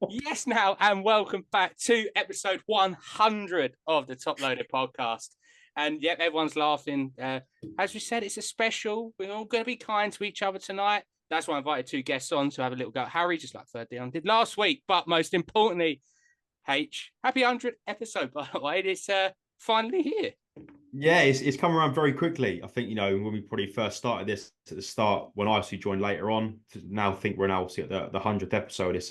Yes, now, and welcome back to episode 100 of the Top Loaded podcast. And yep, everyone's laughing. As we said, it's a special. We're all going to be kind to each other tonight. That's why I invited two guests on to have a little go at Harry, just like Third Dion did last week. But most importantly, H, happy 100th episode, by the way. It's finally here. Yeah, it's come around very quickly. I think, when we probably first started this at the start, when I actually joined later on, now I think we're now at the 100th episode. It's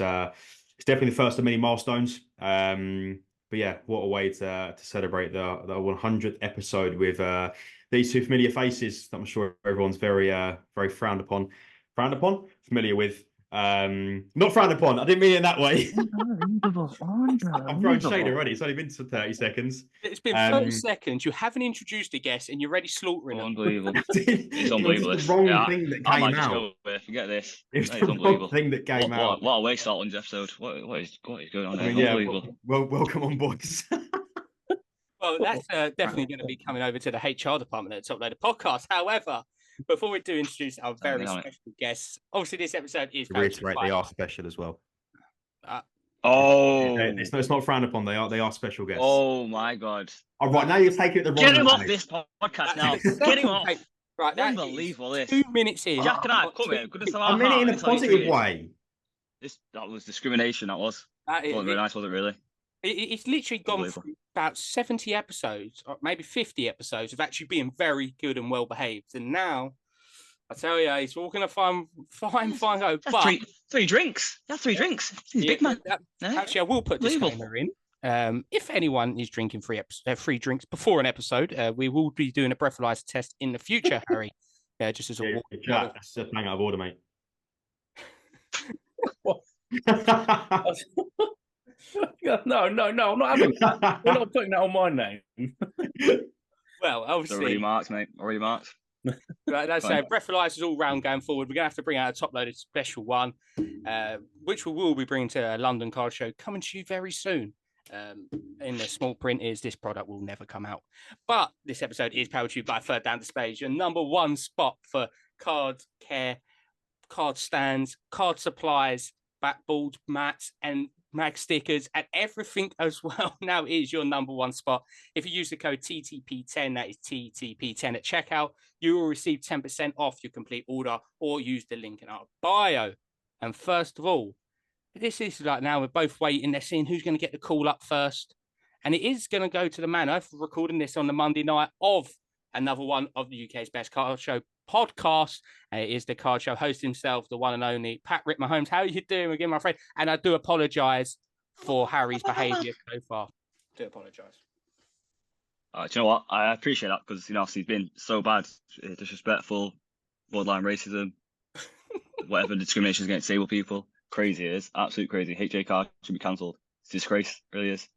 definitely the first of many milestones. But yeah, what a way to celebrate the 100th episode with these two familiar faces that I'm sure everyone's very frowned upon, familiar with. Not frowned upon. I didn't mean it in that way. I'm throwing shade already. It's only been 30 seconds. It's been 30 seconds. You haven't introduced a guest, and you're already slaughtering them. Unbelievable. It's unbelievable. It's the wrong thing that came out. Forget this. It's the wrong thing that came out. What a waste that one's episode. What is going on there? Unbelievable. Welcome on, boys. Well, that's definitely going to be coming over to the HR department at the Top Loader podcast. However, before we do introduce our very special guests, obviously this episode is reiterate they are special as well. It's not frowned upon. They are special guests. Oh my god! All right, now you're taking it the wrong way. Get him off this podcast now. Get him off. Right, unbelievable. This 2 minutes in. Jack and I come here. I meant it in a positive way. That was discrimination. That was. Wasn't very nice, was it? Really. It's literally gone through about 70 episodes, or maybe 50 episodes of actually being very good and well behaved, and now I tell you, he's walking a fine go. But three drinks. That's 3 drinks. He's a big man. Actually, I will put this disclaimer in. If anyone is drinking free drinks before an episode, we will be doing a breathalyzer test in the future, Harry. Just as a that's just hang out of order, mate. No, I'm not having that. We're not putting that on my name. Well, obviously. Already marked, mate. Already marked. Right, that's breathalyzers all round going forward. We're going to have to bring out a top-loaded special one, which we will be bringing to a London card show coming to you very soon. In the small print is this product will never come out. But this episode is powered to you by Third Down Displays, your number one spot for card care, card stands, card supplies, backboards, mats, and mag stickers, and everything as well. Now is your number one spot. If you use the code TTP10, that is TTP10 at checkout, you will receive 10% off your complete order, or use the link in our bio. And first of all, this is like now we're both waiting. They're seeing who's going to get the call up first. And it is going to go to the man. I'm recording this on the Monday night of another one of the UK's best card show podcast. And it is the card show host himself, the one and only PackripMahomes. How are you doing again, my friend? And I do apologise for Harry's behaviour so far. I do apologise. Do you know what? I appreciate that because, obviously he's been so bad, disrespectful, borderline racism, whatever discrimination against disabled people. Crazy it is. Absolute crazy. HJ card should be cancelled. It's a disgrace. It really is.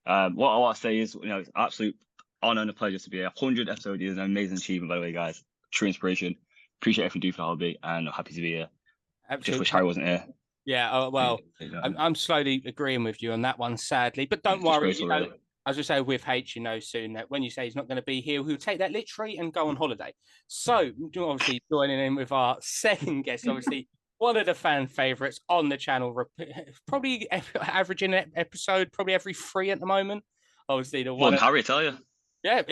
What I want to say is, it's an absolute honour and a pleasure to be 100 episode is an amazing achievement, by the way, guys. True inspiration. Appreciate everything you do for the hobby, and I'm happy to be here. Absolutely. Just wish Harry wasn't here. Yeah, I'm slowly agreeing with you on that one, sadly. But don't worry, really. As I say with H, soon that when you say he's not going to be here, he'll take that literally and go on holiday. So, obviously, joining in with our second guest, obviously, one of the fan favourites on the channel, probably averaging an episode, probably every 3 at the moment. Obviously, the one. Harry, I tell you. Yeah,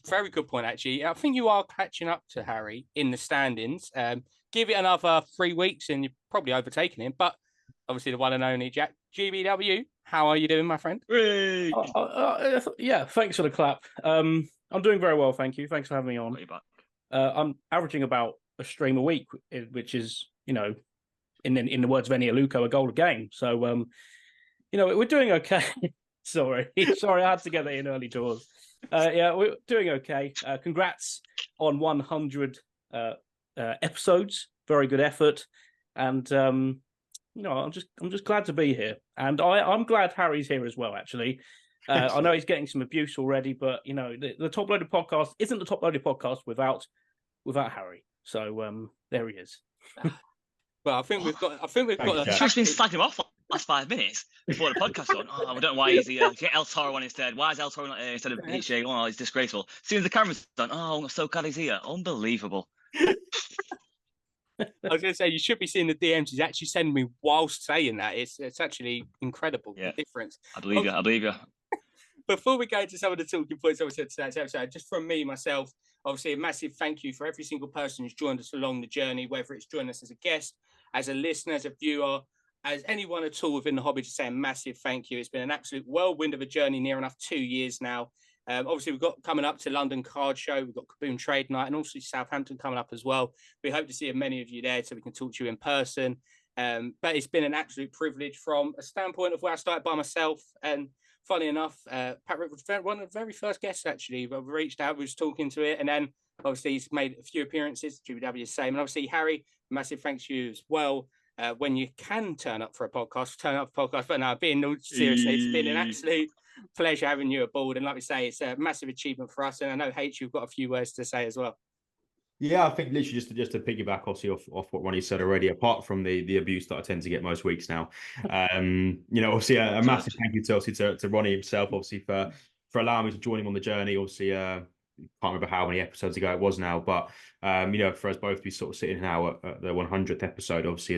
very good point, actually. I think you are catching up to Harry in the standings. Give it another 3 weeks and you're probably overtaking him. But obviously, the one and only Jack GBW. How are you doing, my friend? Yeah, thanks for the clap. I'm doing very well, thank you. Thanks for having me on. I'm averaging about a stream a week, which is, in the words of Ennio Luco, a goal a game. So, we're doing okay. Sorry, I had to get that in early doors. Yeah, we're doing okay. Congrats on 100 episodes. Very good effort, and I'm just glad to be here, and I'm glad Harry's here as well. Actually, I know he's getting some abuse already, but the Top Loaded podcast isn't the Top Loaded podcast without Harry. So there he is. Well, I think we've got. He's just been slagging him off for the last 5 minutes before the podcast on. I don't know why he's here. Get El Toro on instead. Why is El Toro not here instead of HJ? Oh, it's disgraceful. As soon as the camera's done, I'm so glad he's here. Unbelievable. I was going to say, you should be seeing the DMs he's actually sending me whilst saying that. It's actually incredible, the difference. I believe you. I believe you. Before we go into some of the talking points, obviously, today's episode, just from me, myself, obviously, a massive thank you for every single person who's joined us along the journey, whether it's joined us as a guest, as a listener, as a viewer, as anyone at all within the hobby, to say a massive thank you. It's been an absolute whirlwind of a journey, near enough 2 years now. Obviously, we've got coming up to London Card Show, we've got Kaboom Trade Night, and also Southampton coming up as well. We hope to see many of you there so we can talk to you in person. But it's been an absolute privilege from a standpoint of where I started by myself. And funny enough, Patrick was one of the very first guests, actually. We reached out, we was talking to it, and then obviously he's made a few appearances, GBW is same. And obviously, Harry, massive thanks to you as well. When you can turn up for a podcast, turn up for a podcast. But no, being all seriously, it's been an absolute pleasure having you aboard. And like we say, it's a massive achievement for us. And I know, H, you've got a few words to say as well. Yeah, I think literally just to piggyback obviously off what Ronnie said already, apart from the abuse that I tend to get most weeks now, obviously a massive thank you to Ronnie himself, obviously for allowing me to join him on the journey. Obviously, can't remember how many episodes ago it was now, but for us both to be sort of sitting now at the 100th episode, obviously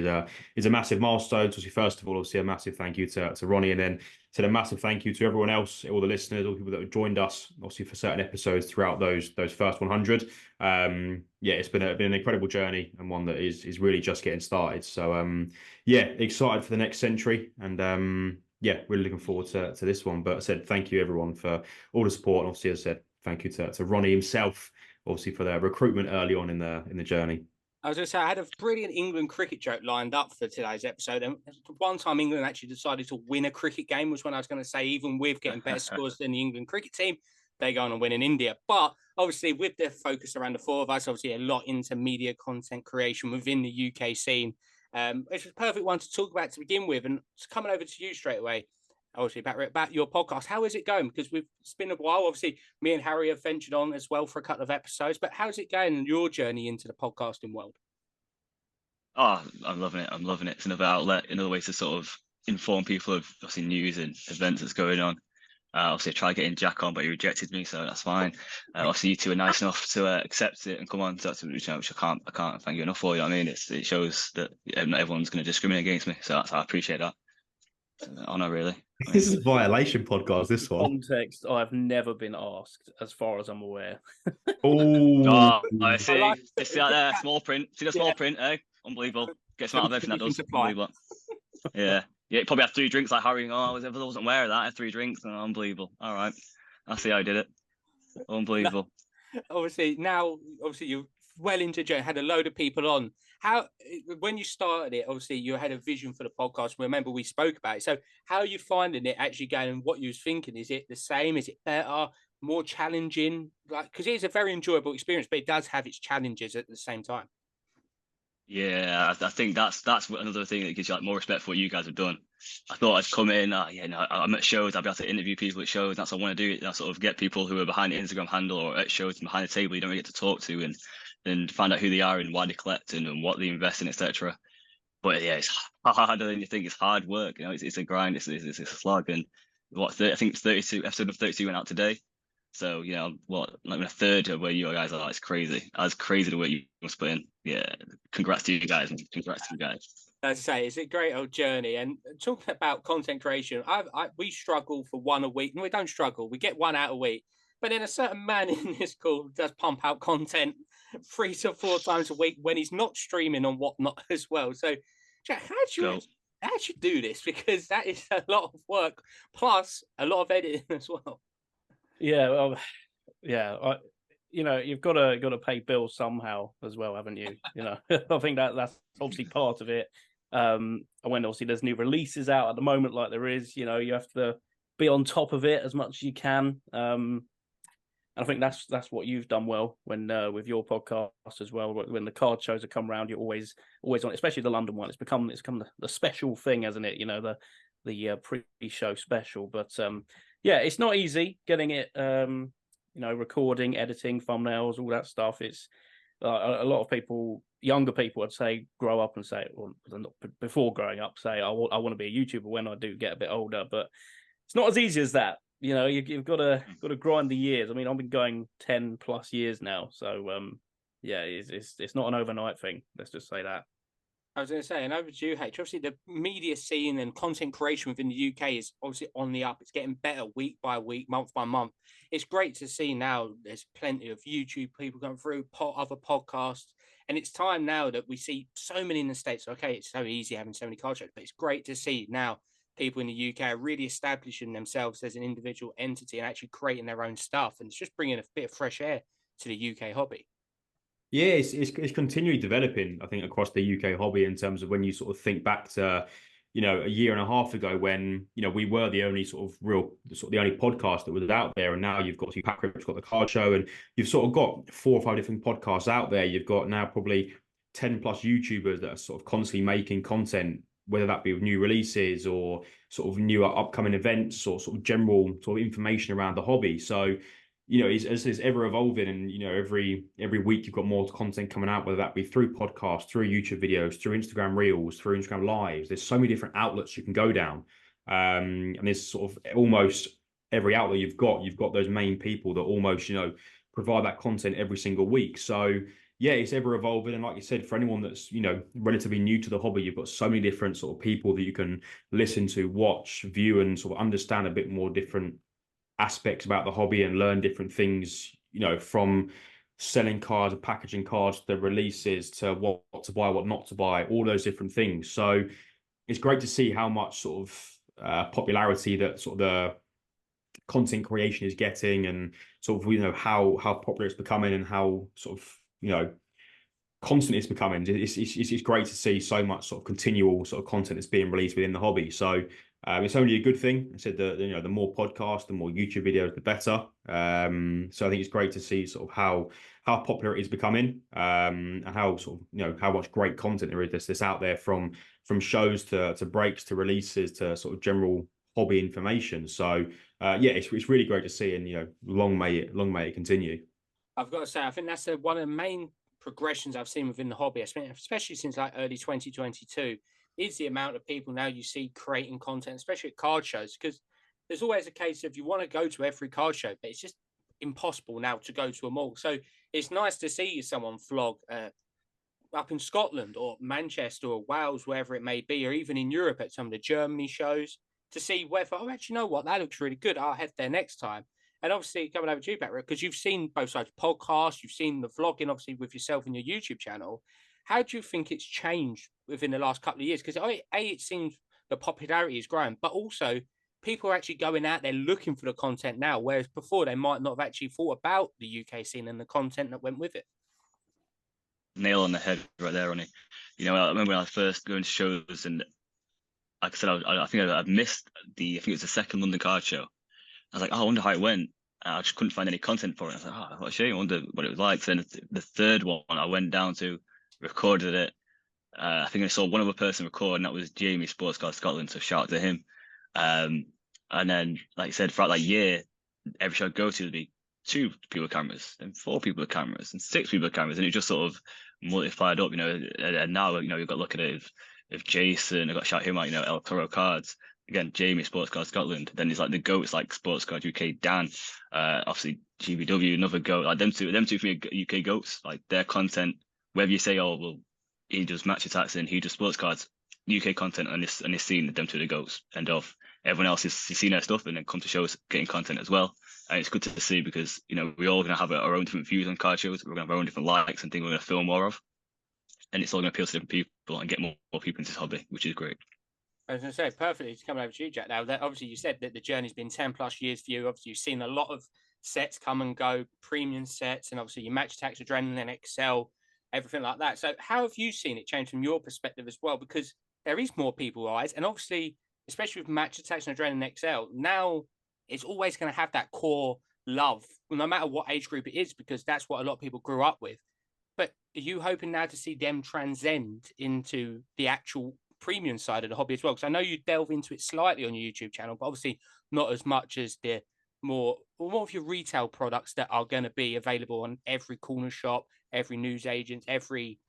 is a massive milestone. So obviously, first of all, obviously a massive thank you to Ronnie, and then a massive thank you to everyone else, all the listeners, all the people that have joined us, obviously for certain episodes throughout those first 100. It's been an incredible journey, and one that is really just getting started. So excited for the next century, and really looking forward to this one. But I said thank you everyone for all the support, and obviously, as I said, thank you to Ronnie himself, obviously for their recruitment early on in the journey. I was going to say, I had a brilliant England cricket joke lined up for today's episode. And one time England actually decided to win a cricket game was when I was going to say, even with getting better scores than the England cricket team, they go on and win in India. But obviously, with the focus around the four of us, obviously a lot into media content creation within the UK scene. It's a perfect one to talk about to begin with. And it's coming over to you straight away. Obviously, about your podcast. How is it going? Because it's been a while. Obviously, me and Harry have ventured on as well for a couple of episodes. But how's it going in your journey into the podcasting world? Oh, I'm loving it. I'm loving it. It's another outlet, another way to sort of inform people of obviously news and events that's going on. Obviously, I tried getting Jack on, but he rejected me, so that's fine. Obviously, you two are nice enough to accept it and come on. So that's, which I can't thank you enough for. You know what I mean? It shows that not everyone's going to discriminate against me. So I appreciate that. It's an honor, really. This is a violation podcast, this one. Context, I've never been asked, as far as I'm aware. I see. Just see that there, small print. See the small print, eh? Unbelievable. Gets out of everything that does. Unbelievable. Yeah. Yeah, you probably have 3 drinks like Harry. I wasn't aware of that. I had 3 drinks. Unbelievable. All right. I see how I did it. Unbelievable. Obviously, you're well into Joe, had a load of people on. How, when you started it, obviously you had a vision for the podcast. Remember, we spoke about it. So how are you finding it actually going, and what you was thinking? Is it the same? Is it better? More challenging? Because it is a very enjoyable experience, but it does have its challenges at the same time. Yeah, I think that's another thing that gives you more respect for what you guys have done. I thought I'd come in, I'm at shows, I'll be able to interview people at shows. That's what I want to do. I sort of get people who are behind the Instagram handle or at shows and behind the table you don't really get to talk to, and find out who they are and why they collect and what they invest in, etc. But yeah, it's harder than you think. It's hard work. It's a grind. It's a slog. And I think it's 32 episode of 32 went out today. So like a third of where you guys are. It's crazy. That's crazy the way you must put in. Yeah, congrats to you guys. Congrats to you guys. As I say, it's a great old journey. And talking about content creation, we struggle for one a week. And we don't struggle. We get one out a week. But then a certain man in this call does pump out content 3 to 4 times a week when he's not streaming and whatnot as well. So, Jack, how do you do this? Because that is a lot of work, plus a lot of editing as well. Yeah, well, yeah. You've got to pay bills somehow as well, haven't you? I think that's obviously part of it. And when obviously there's new releases out at the moment, like there is, you have to be on top of it as much as you can. And I think that's what you've done well when with your podcast as well. When the card shows have come around, you're always on, especially the London one. It's become the special thing, hasn't it? The pre-show special. But it's not easy getting it. Recording, editing, thumbnails, all that stuff. It's a lot of people, younger people, I'd say, grow up and say, well, before growing up, say, I want to be a YouTuber when I do get a bit older. But it's not as easy as that. You've got to grind the years. I mean, I've been going 10 plus years now, so yeah, it's not an overnight thing. Let's just say that. I was going to say, and over to you, H. Obviously, the media scene and content creation within the UK is obviously on the up. It's getting better week by week, month by month. It's great to see now there's plenty of YouTube people going through, other podcasts. And it's time now that we see so many in the States. Okay, it's so easy having so many car shows, but it's great to see now people in the UK are really establishing themselves as an individual entity and actually creating their own stuff. And it's just bringing a bit of fresh air to the UK hobby. Yeah, it's continually developing, I think, across the UK hobby in terms of when you sort of think back to, a year and a half ago when, we were the only sort of the only podcast that was out there. And now you've got PackripMahomes got the car show, and you've sort of got 4 or 5 different podcasts out there. You've got now probably 10 plus YouTubers that are sort of constantly making content, whether that be with new releases or sort of new upcoming events or sort of general sort of information around the hobby. So, it's ever evolving, and every week you've got more content coming out, whether that be through podcasts, through YouTube videos, through Instagram Reels, through Instagram Lives. There's so many different outlets you can go down, and there's sort of almost every outlet you've got those main people that almost provide that content every single week. So yeah, it's ever evolving, and like you said, for anyone that's relatively new to the hobby, you've got so many different sort of people that you can listen to, watch, view, and sort of understand a bit more different aspects about the hobby and learn different things, from selling cars and packaging cars, the releases, to what to buy, what not to buy, all those different things. So it's great to see how much sort of popularity that sort of the content creation is getting, and sort of how popular it's becoming, and how sort of constant it's becoming. It's great to see so much sort of continual sort of content that's being released within the hobby. So it's only a good thing. I said that the more podcasts, the more YouTube videos, the better. So I think it's great to see sort of how popular it is becoming, and how sort of how much great content there is that's out there, from shows to breaks to releases to sort of general hobby information. So yeah, it's really great to see, and long may it continue. I've got to say, I think that's one of the main progressions I've seen within the hobby, especially since like early 2022, is the amount of people now you see creating content, especially at card shows, because there's always a case of you want to go to every card show, but it's just impossible now to go to them all. So it's nice to see someone vlog up in Scotland or Manchester or Wales, wherever it may be, or even in Europe at some of the Germany shows, to see whether, oh, actually, you know what, that looks really good, I'll head there next time. And obviously, coming over to you, Patrick, because you've seen both sides of podcasts, you've seen the vlogging, obviously, with yourself and your YouTube channel. How do you think it's changed within the last couple of years? Because it seems the popularity is growing, but also people are actually going out there looking for the content now, whereas before they might not have actually thought about the UK scene and the content that went with it. Nail on the head right there, Ronnie. I remember when I was first going to shows, and like I said, I think I've missed I think it was the second London card show. I was like, oh, I wonder how it went. I just couldn't find any content for it. I was like, oh, what a shame. I wonder what it was like. So then the third one I went down to, recorded it. I think I saw one other person record, and that was Jamie, Sports Car Scotland. So shout out to him. And then, like you said, throughout that year, every show I go to, there'd be 2 people with cameras, then 4 people with cameras, and 6 people with cameras, and it just sort of multiplied up, And now, you've got to look at it if Jason, I've got to shout him out, El Toro Cards. Again, Jamie, Sports Car Scotland. Then there's like the goats like Sports Car UK, Dan, obviously GBW, another goat. Like them two for me are UK goats. Like their content, whether you say, oh well, he does match attacks and he does sports cards, UK content on this scene, them two are the goats. End of. Everyone else is seen their stuff and then come to shows getting content as well. And it's good to see, because we're all going to have our own different views on card shows. We're going to have our own different likes and things we're going to film more of, and it's all going to appeal to different people and get more people into this hobby, which is great. I was going to say, perfectly to come over to you, Jack. Now, obviously, you said that the journey's been 10 plus years for you. Obviously, you've seen a lot of sets come and go, premium sets, and obviously, your Match Attacks, Adrenaline, XL, everything like that. So, how have you seen it change from your perspective as well? Because there is more people eyes, and obviously, especially with Match Attacks and Adrenaline XL, now it's always going to have that core love, no matter what age group it is, because that's what a lot of people grew up with. But are you hoping now to see them transcend into the actual premium side of the hobby as well? Because I know you delve into it slightly on your YouTube channel, but obviously not as much as the more of your retail products that are going to be available on every corner shop, every newsagent, every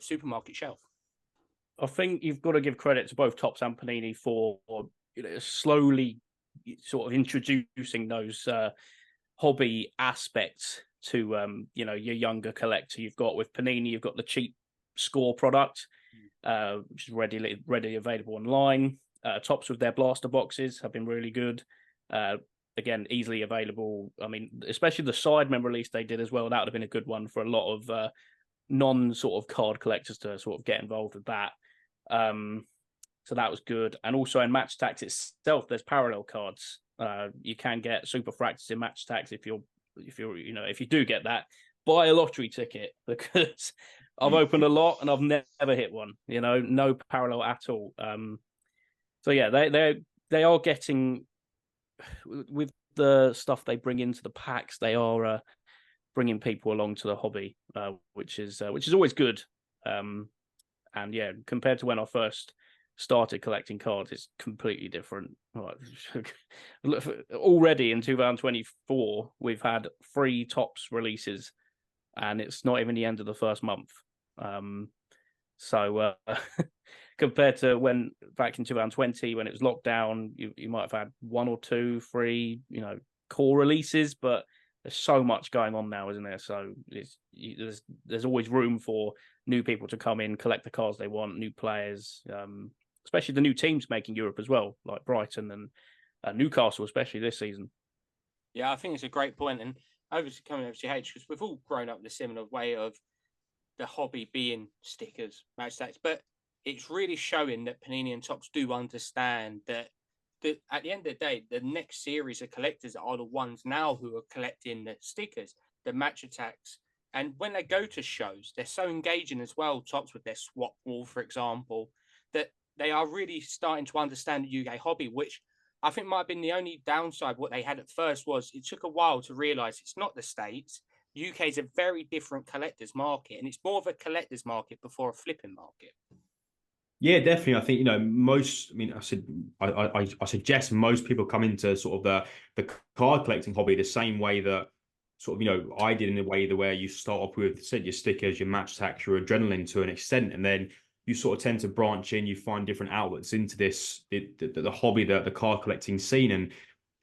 supermarket shelf. I think you've got to give credit to both Topps and Panini for slowly sort of introducing those hobby aspects to your younger collector. You've got with Panini, you've got the cheap score product, which is readily available online. Tops with their blaster boxes have been really good. Again, easily available. I mean, especially the Sidemen release they did as well. That would have been a good one for a lot of non sort of card collectors to sort of get involved with that. So that was good. And also in Match Tax itself, there's parallel cards. You can get Super Fractors in Match Tax if you do get that. Buy a lottery ticket, because I've opened a lot and I've never hit one. No parallel at all. So yeah, they are getting, with the stuff they bring into the packs, they are bringing people along to the hobby, which is always good. And yeah, compared to when I first started collecting cards, it's completely different. Already in 2024, we've had 3 Tops releases, and it's not even the end of the first month. So compared to when back in 2020, when it was lockdown, you might have had 1 or 2, 3, core releases, but there's so much going on now, isn't there? So there's always room for new people to come in, collect the cards they want, new players, especially the new teams making Europe as well, like Brighton and Newcastle, especially this season. Yeah, I think it's a great point. And coming over to H, because we've all grown up in a similar way of the hobby being stickers, match stats, but it's really showing that Panini and Topps do understand that at the end of the day, the next series of collectors are the ones now who are collecting the stickers, the match attacks. And when they go to shows, they're so engaging as well, Topps with their swap wall, for example, that they are really starting to understand the UK hobby, which I think might have been the only downside. What they had at first was it took a while to realise it's not the States. UK is a very different collector's market, and it's more of a collector's market before a flipping market. Yeah, definitely. I think, most, I suggest most people come into sort of the card collecting hobby the same way that sort of, I did, in a way where you start off with your stickers, your match tax, your adrenaline to an extent, and then you sort of tend to branch in, you find different outlets into this, the hobby, the card collecting scene. And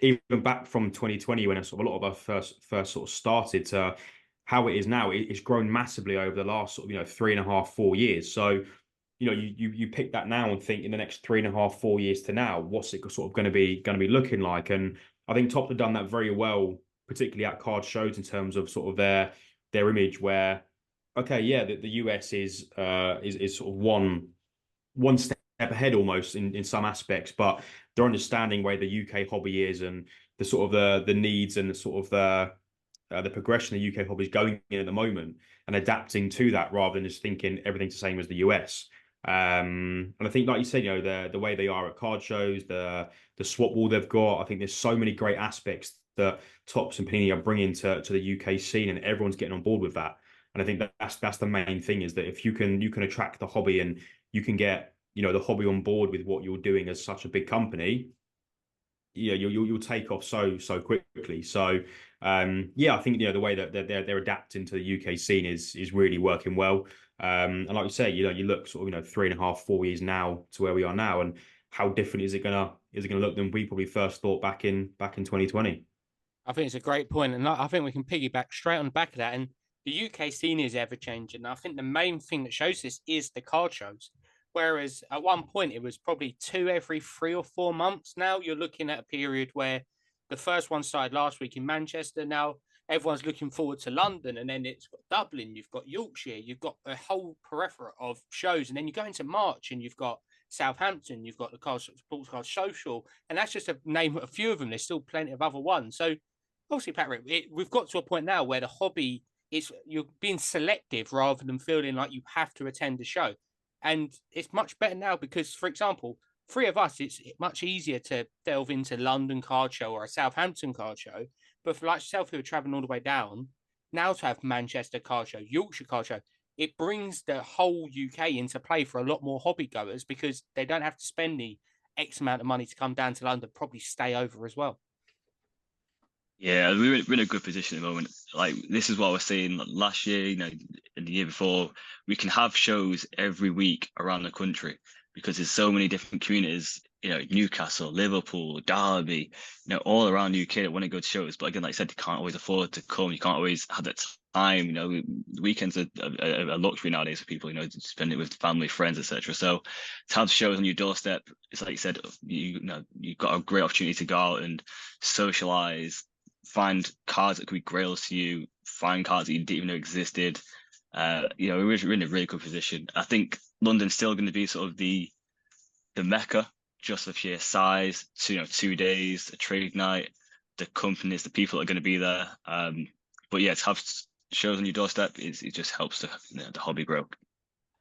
even back from 2020, when a lot of us first sort of started, to how it is now, it's grown massively over the last sort of, 3.5, 4 years. So, you pick that now and think, in the next 3.5, 4 years to now, what's it sort of going to be looking like? And I think Topps have done that very well, particularly at card shows, in terms of sort of their image, where, okay, yeah, the US is sort of one step ahead almost in some aspects, but they're understanding where the UK hobby is, and the sort of the needs, and the sort of the progression the UK hobby is going in at the moment, and adapting to that rather than just thinking everything's the same as the US. And I think, like you said, the way they are at card shows, the swap wall they've got, I think there's so many great aspects that Topps and Panini are bringing to the UK scene, and everyone's getting on board with that. And I think that's the main thing, is that if you can attract the hobby, and you can get the hobby on board with what you're doing as such a big company, you'll take off so quickly. So I think the way that they're adapting to the UK scene is really working well. And like you say, you look sort of 3.5, 4 years now to where we are now, and how different is it gonna look than we probably first thought back in 2020. I think it's a great point, and I think we can piggyback straight on the back of that. And the UK scene is ever changing. I think the main thing that shows this is the card shows. Whereas at one point it was probably 2 every 3 or 4 months. Now you're looking at a period where the first one started last week in Manchester. Now everyone's looking forward to London, and then it's got Dublin, you've got Yorkshire, you've got a whole plethora of shows. And then you go into March and you've got Southampton, you've got the Sports Card Social, and that's just to name a few of them. There's still plenty of other ones. So obviously, Patrick, we've got to a point now where the hobby you're being selective rather than feeling like you have to attend a show. And it's much better now because, for example, 3 of us, it's much easier to delve into London card show or a Southampton card show. But for like yourself, who are traveling all the way down, now to have Manchester card show, Yorkshire card show, it brings the whole UK into play for a lot more hobby goers, because they don't have to spend the X amount of money to come down to London, probably stay over as well. Yeah, we're in a good position at the moment. Like, this is what I was saying last year, and the year before. We can have shows every week around the country because there's so many different communities Newcastle, Liverpool, Derby, all around UK that want to go to shows. But again, like I said, you can't always afford to come. You can't always have that time. Weekends are a luxury nowadays for people, to spend it with family, friends, etc. So to have shows on your doorstep, it's like you said, you've got a great opportunity to go out and socialize, find cards that could be grails to you, find cards that you didn't even know existed. We're in a really good position. I think London's still going to be sort of the mecca, just of sheer size. 2 days, a trade night, the companies, the people that are going to be there. But yeah, to have shows on your doorstep, it just helps the hobby grow.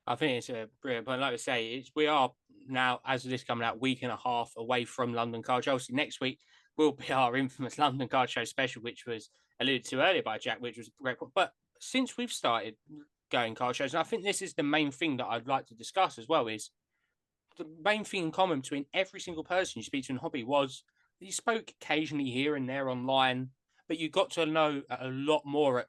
I think it's a brilliant point. Like I say, we are now, as of this coming out, week and a half away from London Card Show. Obviously, next week will be our infamous London Card Show special, which was alluded to earlier by Jack, which was a great point. But since we've started going card shows, and I think this is the main thing that I'd like to discuss as well, is the main thing in common between every single person you speak to in hobby was you spoke occasionally here and there online, but you got to know a lot more,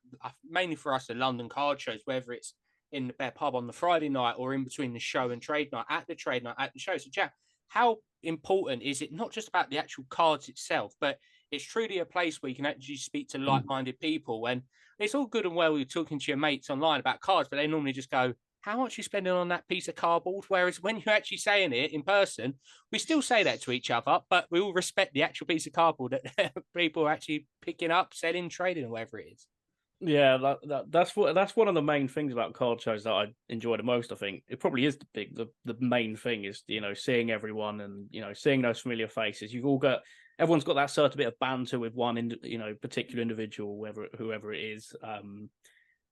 mainly for us, the London card shows, whether it's in the Bear Pub on the Friday night or in between the show and trade night, at the trade night, at the show. So, Jack, how important is it not just about the actual cards itself, but it's truly a place where you can actually speak to like-minded people? And it's all good and well you're talking to your mates online about cards, but they normally just go, how much are you spending on that piece of cardboard? Whereas when you're actually saying it in person, we still say that to each other, but we all respect the actual piece of cardboard that people are actually picking up, selling, trading, or whatever it is. Yeah, that's one of the main things about card shows that I enjoy the most. I think it probably is the main thing is seeing everyone and seeing those familiar faces. Everyone's got that certain bit of banter with one particular individual, whoever it is.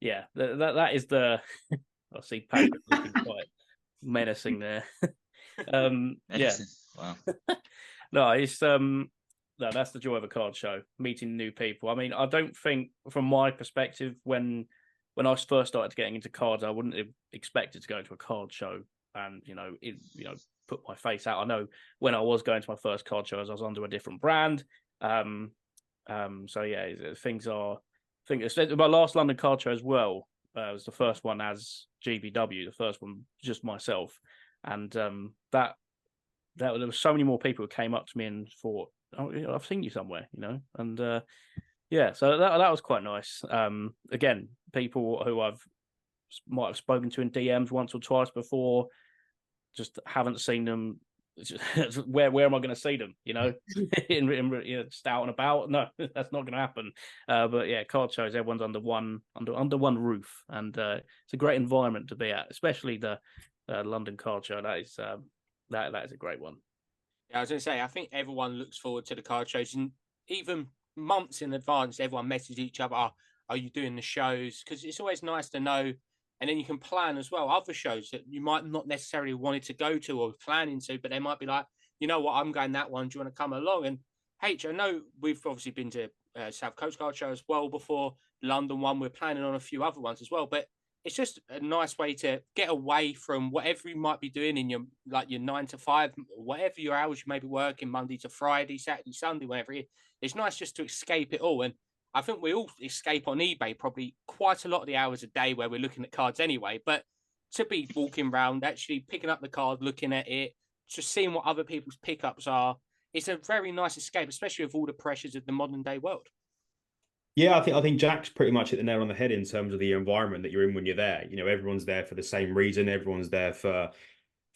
Yeah, that is the. I see Patrick looking quite menacing there. Yeah. Wow. No, it's no, that's the joy of a card show, meeting new people. I mean, I don't think, from my perspective, when I first started getting into cards, I wouldn't have expected to go to a card show and put my face out. I know when I was going to my first card show, I was under a different brand. So yeah, things are. I think my last London card show as well. It was the first one as GBW, the first one just myself, and that there was so many more people who came up to me and thought, "Oh, I've seen you somewhere," and yeah, so that was quite nice. Again, people who might have spoken to in DMs once or twice before, just haven't seen them. Where am I going to see them? Just out and about. No, that's not going to happen. But yeah, card shows, everyone's under one roof, and it's a great environment to be at, especially the London card show. That is a great one. Yeah, I was going to say, I think everyone looks forward to the card shows, and even months in advance, everyone messages each other, are you doing the shows? Because it's always nice to know. And then you can plan as well other shows that you might not necessarily wanted to go to or planning to, but they might be like, you know what, I'm going that one. Do you want to come along? And H, I know we've obviously been to South Coast Card Show as well before, London one. We're planning on a few other ones as well. But it's just a nice way to get away from whatever you might be doing in your 9 to 5, whatever your hours you may be working, Monday to Friday, Saturday, Sunday, whenever it is. It's nice just to escape it all. And I think we all escape on eBay probably quite a lot of the hours a day where we're looking at cards anyway. But to be walking around, actually picking up the card, looking at it, just seeing what other people's pickups are, it's a very nice escape, especially with all the pressures of the modern day world. Yeah, I think Jack's pretty much hit the nail on the head in terms of the environment that you're in when you're there. Everyone's there for the same reason. Everyone's there for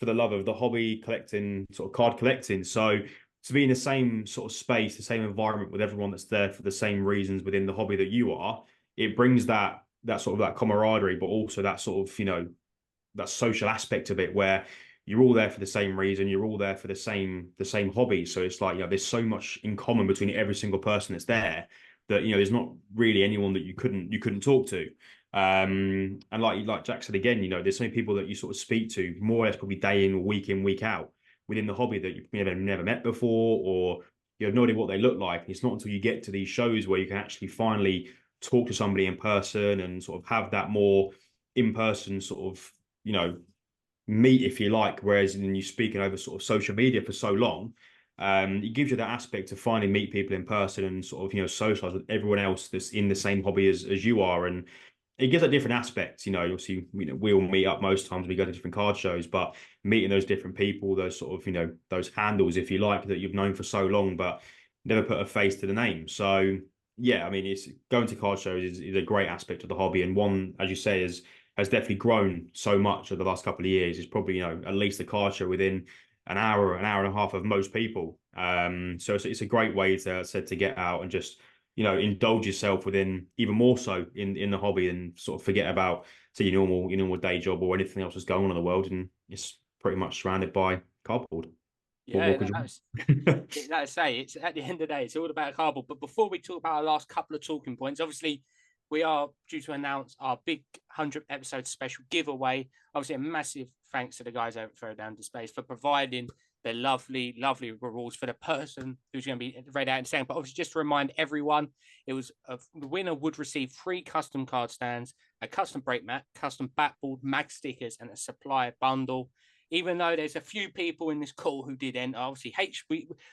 the love of the hobby, collecting, sort of card collecting. So to be in the same sort of space, the same environment with everyone that's there for the same reasons within the hobby that you are, it brings that sort of that camaraderie, but also that sort of, that social aspect of it where you're all there for the same reason, you're all there for the same hobby. So it's like, there's so much in common between every single person that's there that, there's not really anyone that you couldn't talk to. And like Jack said again, there's so many people that you sort of speak to more or less probably day in, week out within the hobby that you've never met before, or you have no idea what they look like. It's not until you get to these shows where you can actually finally talk to somebody in person and sort of have that more in-person sort of, meet, if you like, whereas when you're speaking over sort of social media for so long, it gives you that aspect to finally meet people in person and sort of, socialize with everyone else that's in the same hobby as you are. And it gives a different aspects. Obviously, we all meet up most times. We go to different card shows, but meeting those different people, those sort of, those handles, if you like, that you've known for so long, but never put a face to the name. So yeah, I mean, it's going to card shows is a great aspect of the hobby, and one, as you say, has definitely grown so much over the last couple of years. It's probably, at least a card show within an hour and a half of most people. So it's a great way to get out and just, indulge yourself within, even more so in the hobby, and sort of forget about, say, your normal day job or anything else that's going on in the world, and it's pretty much surrounded by cardboard. Yeah, like I say, it's at the end of the day, it's all about cardboard. But before we talk about our last couple of talking points, obviously, we are due to announce our big 100th episode special giveaway. Obviously, a massive thanks to the guys over at Throw Down Displays for providing the lovely rewards for the person who's going to be read out in a second. But obviously, just to remind everyone, the winner would receive 3 custom card stands, a custom brake mat, custom backboard, mag stickers, and a supplier bundle. Even though there's a few people in this call who did enter, obviously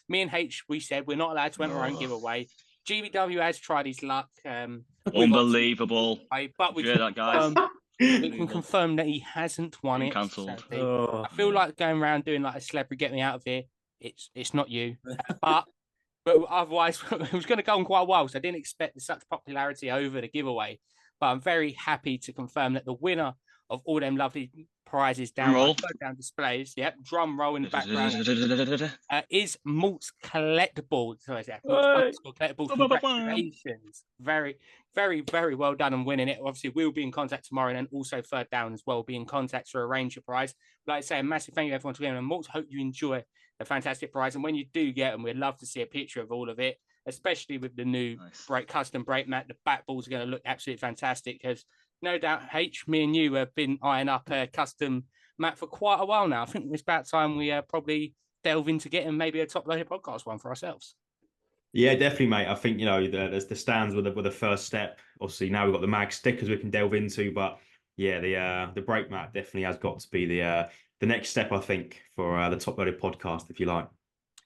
me and H, we said we're not allowed to enter our own giveaway. GBW has tried his luck. Unbelievable. But we that, guys. We can confirm that he hasn't won it. Cancelled. I feel like going around doing like a celebrity get me out of here. It's not you. but otherwise, it was going to go on quite a while, so I didn't expect such popularity over the giveaway. But I'm very happy to confirm that the winner of all them lovely prizes down displays, yep, drum roll in the background, is Malt's Collectibles. So is that Collectibles? Congratulations. Very, very, very well done on winning it. Obviously, we'll be in contact tomorrow, and then also Third Down as well will be in contact to arrange your prize. But like I say, a massive thank you everyone for getting on. Malt, hope you enjoy the fantastic prize. And when you do get them, we'd love to see a picture of all of it, especially with the new custom brake mat. The back balls are going to look absolutely fantastic, because no doubt, H, me and you have been eyeing up a custom mat for quite a while now. I think it's about time we probably delve into getting maybe a top-loaded podcast one for ourselves. Yeah, definitely, mate. I think, there's the stands with the first step. Obviously, now we've got the mag stickers we can delve into, but yeah, the brake mat definitely has got to be the next step, I think, for the top-loaded podcast, if you like.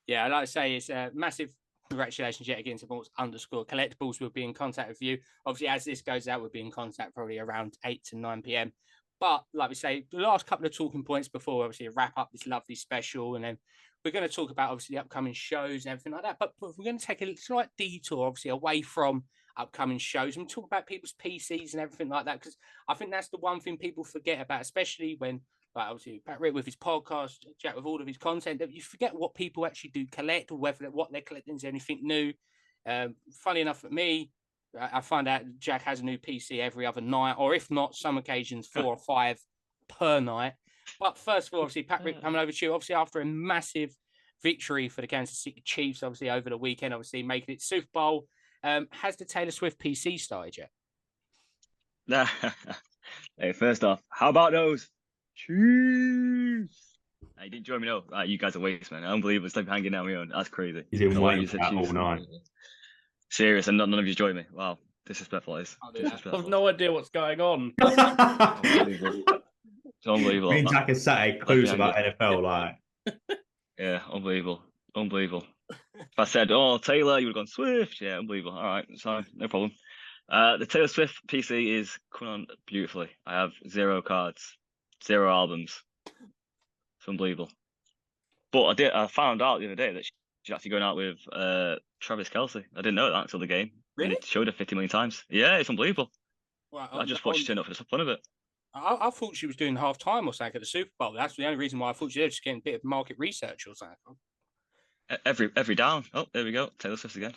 Yeah, like I say, it's a massive congratulations yet again to Malt's_Collectibles. We'll be in contact with you. Obviously, as this goes out, we'll be in contact probably around 8 to 9 p.m. But like we say, the last couple of talking points before obviously wrap up this lovely special, and then we're going to talk about obviously the upcoming shows and everything like that. But we're going to take a slight detour, obviously, away from upcoming shows and talk about people's PCs and everything like that, because I think that's the one thing people forget about, especially when, like, obviously Patrick with his podcast, Jack with all of his content, that you forget what people actually do collect, or whether what they're collecting is anything new. Funny enough for me, I find out Jack has a new PC every other night, or if not, some occasions 4 or 5 per night. But first of all, obviously, Patrick, coming over to you, obviously after a massive victory for the Kansas City Chiefs, obviously over the weekend, obviously making it Super Bowl, has the Taylor Swift PC started yet? Hey, first off, how about those Chiefs? You didn't join me, no. You guys are waste, man. Unbelievable. It's like hanging out on my own. That's crazy. He's in white all night. Serious, and none of you join me. Wow, disrespectful, is. I have no idea what's going on. It's unbelievable. Me and Jack is Saturday clues about NFL, like. Yeah, unbelievable. If I said, "Oh, Taylor," you would have gone Swift. Yeah, unbelievable. All right, so no problem. The Taylor Swift PC is coming on beautifully. I have 0 cards, 0 albums. It's unbelievable. But I found out the other day that she's actually going out with Travis Kelce. I didn't know that until the game. Really? It showed her 50 million times. Yeah, it's unbelievable. Well, I just watched her turn up for the fun of it. I thought she was doing half time or something at the Super Bowl. That's the only reason why I thought she was just getting a bit of market research or something. Every down. Oh, there we go. Taylor Swift again.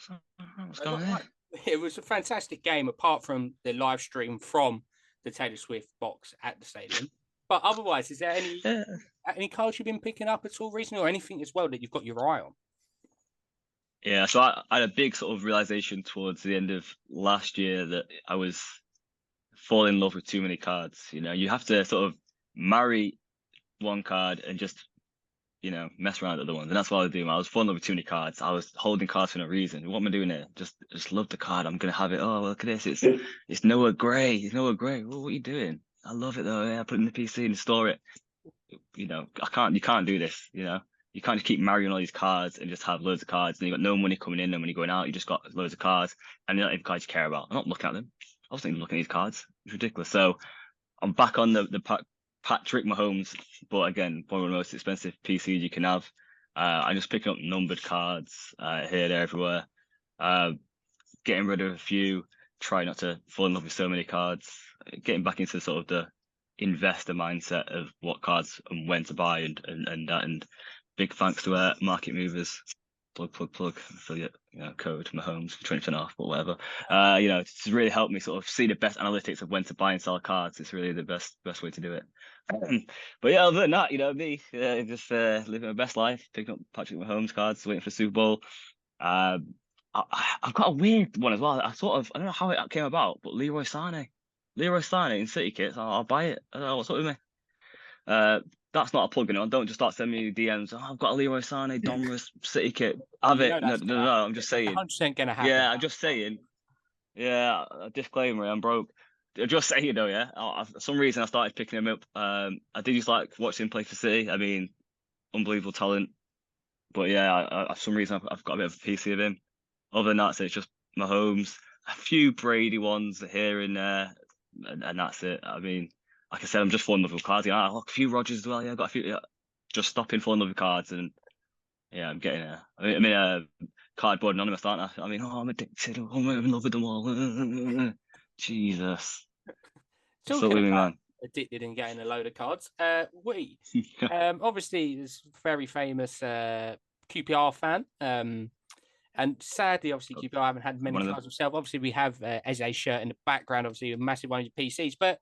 What's going on? It was a fantastic game, apart from the live stream from the Taylor Swift box at the stadium. But otherwise, is there any cards you've been picking up at all recently, or anything as well that you've got your eye on? Yeah, so I had a big sort of realization towards the end of last year that I was falling in love with too many cards. You have to sort of marry one card and just, mess around with the other ones. And that's what I was doing. I was falling in love with too many cards. I was holding cards for no reason. What am I doing here? Just love the card. I'm gonna have it. Oh, look at this. It's Noah Gray. It's Noah Gray. Well, what are you doing? I love it though. Yeah, I put it in the PC and store it. You can't do this. You can't just keep marrying all these cards and just have loads of cards, and you got no money coming in, no money going out. You just got loads of cards, and they're not even cards you care about. I'm not looking at them. I wasn't even looking at these cards. It's ridiculous. So I'm back on the PackripMahomes, but again, one of the most expensive PCs you can have. I'm just picking up numbered cards here, there, everywhere. Getting rid of a few. Try not to fall in love with so many cards. Getting back into sort of the investor mindset of what cards and when to buy and that. And big thanks to Market Movers. Plug affiliate, code Mahomes for 20% off, but whatever. It's really helped me sort of see the best analytics of when to buy and sell cards. It's really the best way to do it. But yeah, other than that, me just living my best life, picking up Patrick Mahomes cards, waiting for the Super Bowl. I've got a weird one as well. I don't know how it came about, but Leroy Sané in City kits. I'll buy it. I don't know what's up with me. That's not a plug-in on. Don't just start sending me DMs. I've got a Leroy Sané Donruss City kit. Have it. No. I'm just saying. 100% going to happen. Yeah, I'm just saying. Yeah, a disclaimer. I'm broke. I'm just saying though. Yeah. For some reason, I started picking him up. I did just like watching him play for City. I mean, unbelievable talent. But yeah, for some reason, I've got a bit of a PC of him. Other than that, so it's just Mahomes, a few Brady ones here and there, and that's it. I mean, like I said, I'm just falling in love with cards. I've got a few Rodgers as well. Yeah, I've got a few. Yeah, just stopping falling in love with cards, and yeah, I'm getting there. I mean, cardboard anonymous, aren't I? I mean, I'm addicted. I'm in love with them all. Jesus. Talking about man. Addicted and getting a load of cards. Obviously, is very famous QPR fan. And sadly, obviously, QPR haven't had many cards themselves. Obviously, we have Eze's shirt in the background, obviously, a massive one of your PCs. But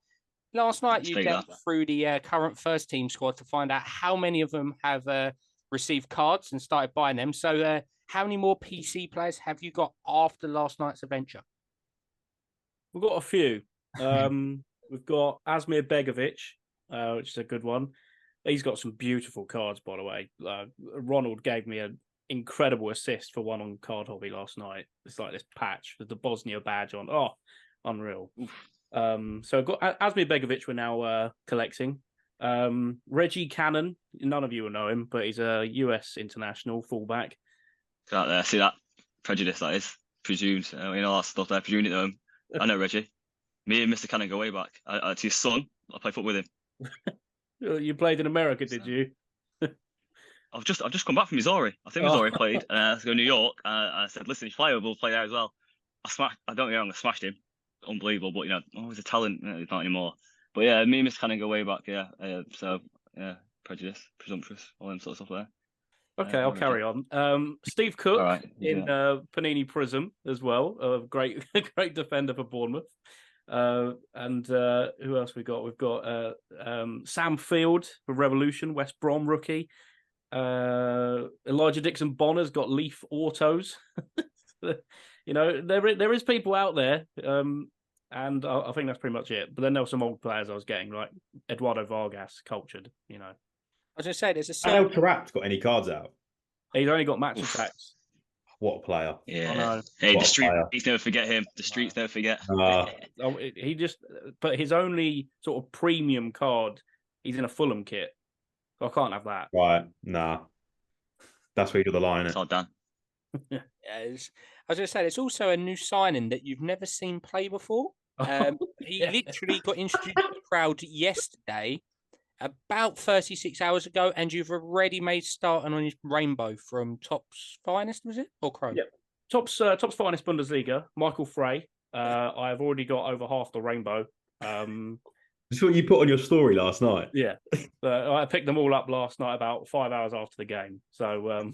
last night, you went through the current first team squad to find out how many of them have received cards and started buying them. So how many more PC players have you got after last night's adventure? We've got a few. We've got Asmir Begovic, which is a good one. He's got some beautiful cards, by the way. Ronald gave me an incredible assist for one on Card Hobby last night. It's like this patch with the Bosnia badge on. Oh, unreal. So I've got Asmir Begovic we're now collecting. Reggie Cannon, none of you will know him, but he's a US international fullback. Out there, see that prejudice that is presumed. All that stuff there, presumed it to him. I know Reggie. Me and Mr. Cannon go way back. To his son, I play football with him. You played in America, did you? I've just come back from Missouri. I think Missouri played. I had to go to New York. I said, listen, if you play, we'll play there as well. I don't know, I smashed him. Unbelievable, but he's a talent. He's not anymore. But yeah, me and Mr. Cannon go way back. Yeah. So yeah, prejudice, presumptuous, all them sort of stuff there. Okay, I'll carry on. Steve Cook in Panini Prism as well. A great defender for Bournemouth. And who else we got? We've got Sam Field for Revolution, West Brom rookie. Elijah Dixon Bonner's got Leaf Autos. There is people out there. And I think that's pretty much it. But then there were some old players I was getting, like Eduardo Vargas, cultured, I was going to say, there's a... El Tarap's got any cards out? He's only got match attacks. What a player. Yeah. Hey, the streets never forget him. The streets never forget. But his only sort of premium card, he's in a Fulham kit. So I can't have that. Right. Nah. That's where you draw the line. It's all done. I was going to say, it's also a new signing that you've never seen play before. He literally got introduced to the crowd yesterday, about 36 hours ago, and you've already made starting on his rainbow from Top's Finest, was it? Or Chrome? Yeah. Top's Finest Bundesliga, Michael Frey. I've already got over half the rainbow. That's what you put on your story last night. Yeah. I picked them all up last night about 5 hours after the game. So,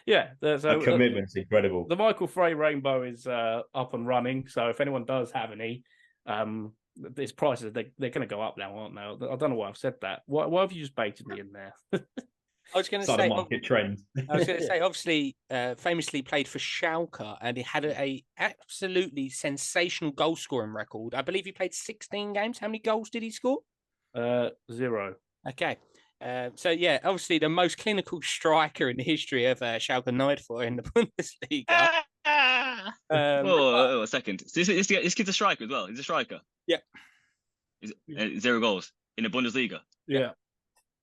yeah. So, that commitment's incredible. The Michael Frey rainbow is up and running. So if anyone does have any, these prices, they're going to go up now, aren't they? I don't know why I've said that. Why have you just baited me in there? I was going to say, market trend. I was going to say, obviously, famously played for Schalke, and he had a absolutely sensational goal scoring record. I believe he played 16 games. How many goals did he score? 0. Okay. So yeah, obviously the most clinical striker in the history of Schalke 94 in the Bundesliga. A second. This kid's a striker as well. He's a striker. Yeah. 0 goals in the Bundesliga. Yeah.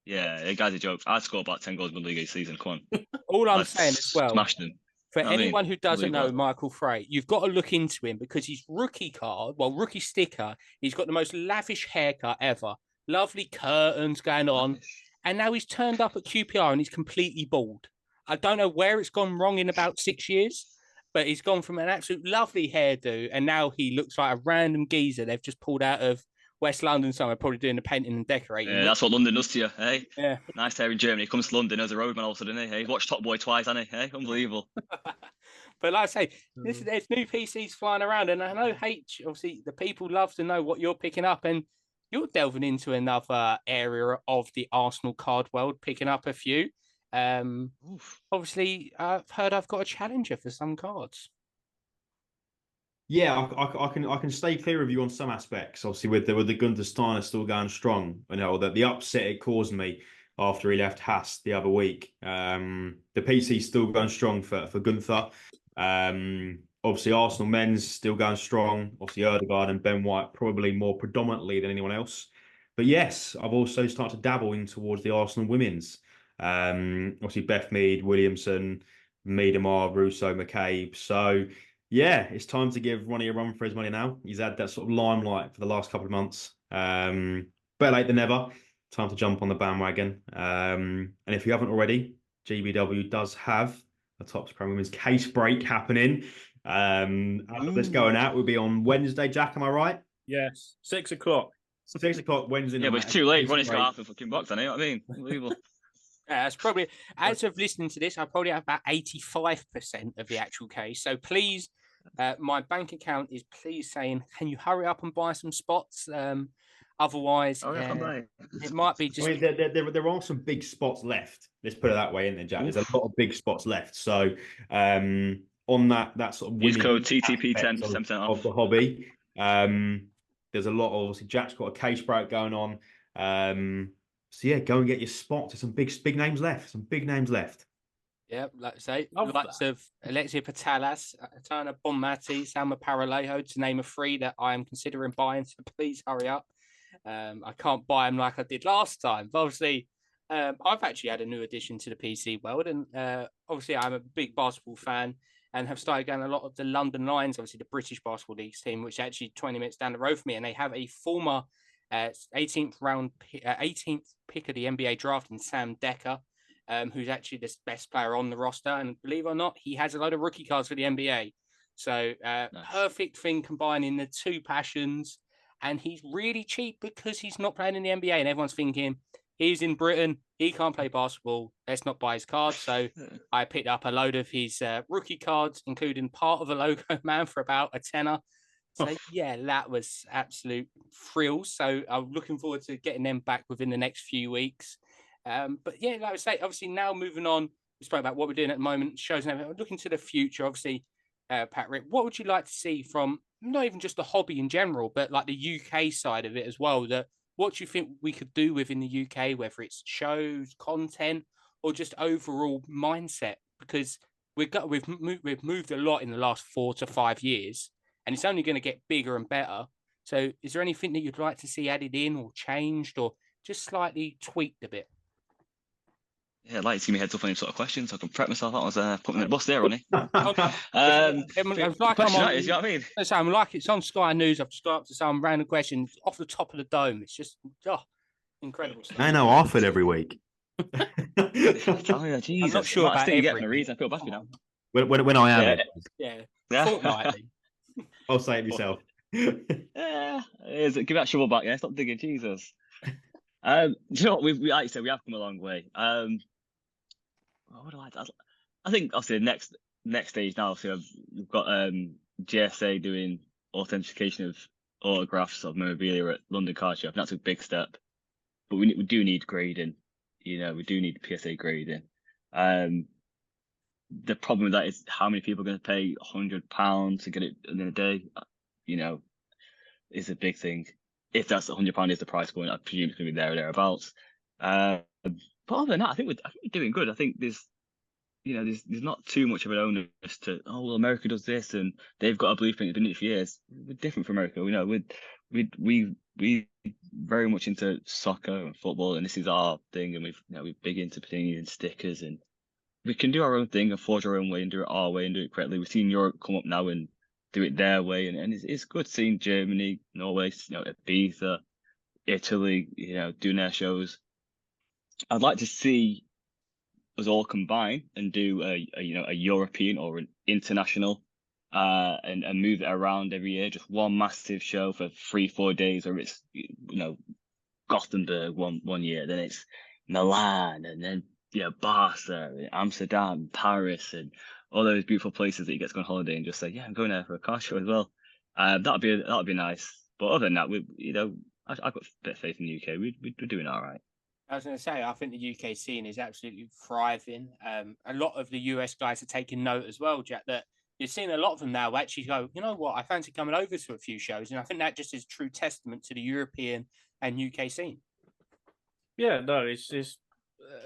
Yeah, guy's a joke. I'd score about 10 goals in the Bundesliga season. Come on. All I'm saying as well. Smashed them. For I mean, anyone who doesn't know unbelievable. Michael Frey, you've got to look into him because his rookie sticker, he's got the most lavish haircut ever. Lovely curtains going on. And now he's turned up at QPR and he's completely bald. I don't know where it's gone wrong in about 6 years, but he's gone from an absolute lovely hairdo and now he looks like a random geezer they've just pulled out of West London somewhere, probably doing the painting and decorating. Yeah, that's what London does to you, hey? Yeah. Nice hair in Germany. Comes to London as a roadman all of a sudden, hey? Watched Top Boy twice, hasn't he? Hey? Unbelievable. But like I say, there's new PCs flying around, and I know H, obviously, the people love to know what you're picking up, and you're delving into another area of the Arsenal card world, picking up a few. Obviously, I've heard I've got a challenger for some cards. Yeah, I can stay clear of you on some aspects. Obviously, with the Gunther Steiner still going strong, you know that the upset it caused me after he left Haas the other week. The PC's still going strong for Gunther. Obviously, Arsenal men's still going strong. Obviously, Ødegaard and Ben White probably more predominantly than anyone else. But yes, I've also started to dabble in towards the Arsenal women's. Obviously, Beth Mead, Williamson, Miedemar, Russo, McCabe. So yeah, it's time to give Ronnie a run for his money now. He's had that sort of limelight for the last couple of months. Better late than never. Time to jump on the bandwagon. And if you haven't already, GBW does have a Top Scrum Women's case break happening. This going out will be on Wednesday, Jack, am I right? Yes, 6 o'clock. 6 o'clock Wednesday night. Yeah, but it's too late. Ronnie's got half the fucking box, I know what I mean? Unbelievable. Yeah, it's probably, as of listening to this, I probably have about 85% of the actual case. So please, my bank account is please saying, can you hurry up and buy some spots? Otherwise, it might be just. I mean, there are some big spots left. Let's put it that way, isn't there, Jack? There's a lot of big spots left. So on that sort of use code TTP10 10% off of the hobby, there's a lot of, obviously Jack's got a case break going on. So yeah, go and get your spots. There's some big names left. Some big names left. Yeah, like I say, lots of Alexia Patalas, Turner Bonmati, Salma Paralejo, to name a three that I am considering buying. So please hurry up. I can't buy them like I did last time. But obviously, I've actually had a new addition to the PC world, and obviously I'm a big basketball fan and have started going a lot of the London Lions, obviously the British Basketball League's team, which is actually 20 minutes down the road from me, and they have a former 18th pick of the NBA draft in Sam Decker, who's actually the best player on the roster. And believe it or not, he has a load of rookie cards for the NBA. So nice. Perfect thing combining the two passions. And he's really cheap because he's not playing in the NBA. And everyone's thinking, he's in Britain, he can't play basketball, let's not buy his cards. So I picked up a load of his rookie cards, including part of a logo man for about a tenner. So yeah, that was absolute thrills. So I'm looking forward to getting them back within the next few weeks. But yeah, like I say, obviously now moving on, we spoke about what we're doing at the moment, shows and everything. Looking to the future, obviously, Patrick, what would you like to see from not even just the hobby in general, but like the UK side of it as well? What do you think we could do within the UK, whether it's shows, content, or just overall mindset? Because we've moved a lot in the last 4 to 5 years. And it's only going to get bigger and better. So is there anything that you'd like to see added in or changed or just slightly tweaked a bit? Yeah, I'd like to see me heads up on any sort of questions so I can prep myself. That was putting me in the bus there, Ronnie. It's like you know what I mean? I'm like it's on Sky News. I've just got up to some random questions off the top of the dome. It's just incredible stuff. I know Arthur every week. Jesus. I'm not sure about you get for a reason. I feel bad now. When I am it. Yeah. Fortnightly. I'll say it myself. Give that shovel back, yeah. Stop digging, Jesus. Do you know what? We like you said, we have come a long way. What do I think obviously the next stage now. So we've got GSA doing authentication of autographs of memorabilia at London Card Show. That's a big step, but we do need grading. You know, we do need PSA grading. The problem with that is how many people are going to pay £100 to get it in a day. You know, is a big thing. If that's £100 is the price point, I presume it's going to be there or thereabouts. But other than that, I think we're doing good. I think there's not too much of an onus to, America does this and they've got a blueprint, been doing it for years. We're different from America. You know, we very much into soccer and football, and this is our thing. And we're big into putting in stickers and we can do our own thing and forge our own way and do it our way and do it correctly. We've seen Europe come up now and do it their way, and it's good seeing Germany, Norway, Ibiza, Italy, doing their shows. I'd like to see us all combine and do a European or an international, and move it around every year. Just one massive show for 3-4 days, or it's Gothenburg one year, then it's Milan, and then Barca, Amsterdam, Paris, and all those beautiful places that you get to go on holiday and just say, yeah, I'm going there for a car show as well. That'd be nice. But other than that, I've got a bit of faith in the UK. We're doing all right. I was going to say, I think the UK scene is absolutely thriving. A lot of the US guys are taking note as well, Jack, that you're seeing a lot of them now actually go, you know what, I fancy coming over to a few shows. And I think that just is true testament to the European and UK scene. Yeah, no, it's